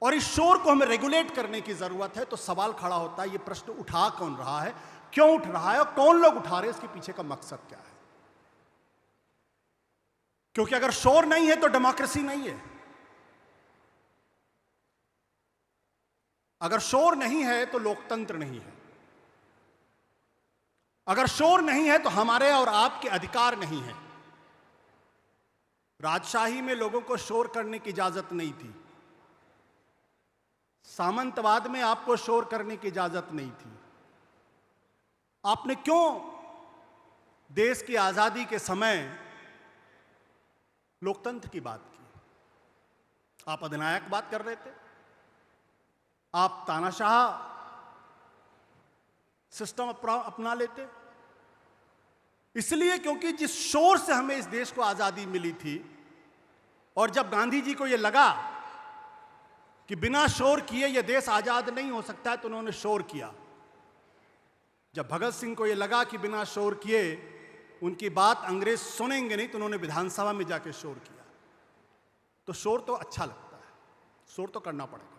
और इस शोर को हमें रेगुलेट करने की जरूरत है। तो सवाल खड़ा होता है, ये प्रश्न उठा कौन रहा है, क्यों उठ रहा है और कौन लोग उठा रहे हैं, इसके पीछे का मकसद क्या है? क्योंकि अगर शोर नहीं है तो डेमोक्रेसी नहीं है। अगर शोर नहीं है तो लोकतंत्र नहीं है। अगर शोर नहीं है तो हमारे और आपके अधिकार नहीं है। राजशाही में लोगों को शोर करने की इजाजत नहीं थी। सामंतवाद में आपको शोर करने की इजाजत नहीं थी। आपने क्यों देश की आजादी के समय लोकतंत्र की बात की? आप अधिनायक बात कर रहे थे, आप तानाशाह सिस्टम अपना लेते। इसलिए क्योंकि जिस शोर से हमें इस देश को आजादी मिली थी, और जब गांधी जी को यह लगा कि बिना शोर किए यह देश आजाद नहीं हो सकता है, तो उन्होंने शोर किया। जब भगत सिंह को यह लगा कि बिना शोर किए उनकी बात अंग्रेज सुनेंगे नहीं, तो उन्होंने विधानसभा में जाकर शोर किया। तो शोर तो अच्छा लगता है, शोर तो करना पड़ेगा।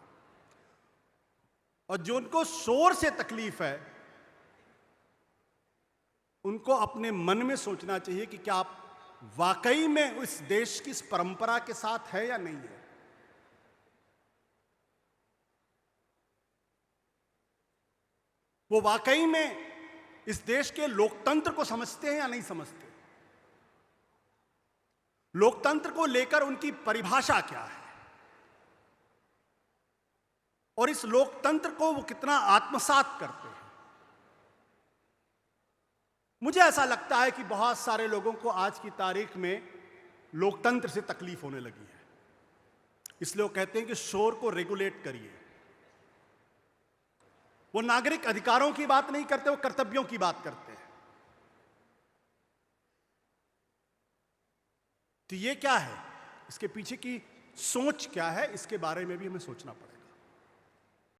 और जो उनको शोर से तकलीफ है, उनको अपने मन में सोचना चाहिए कि क्या आप वाकई में इस देश की इस परंपरा के साथ है या नहीं है। वो वाकई में इस देश के लोकतंत्र को समझते हैं या नहीं समझते। लोकतंत्र को लेकर उनकी परिभाषा क्या है, और इस लोकतंत्र को वो कितना आत्मसात करते हैं। मुझे ऐसा लगता है कि बहुत सारे लोगों को आज की तारीख में लोकतंत्र से तकलीफ होने लगी है। इसलिए वो कहते हैं कि शोर को रेगुलेट करिए। वो नागरिक अधिकारों की बात नहीं करते, वो कर्तव्यों की बात करते हैं। तो ये क्या है, इसके पीछे की सोच क्या है, इसके बारे में भी हमें सोचना पड़ेगा।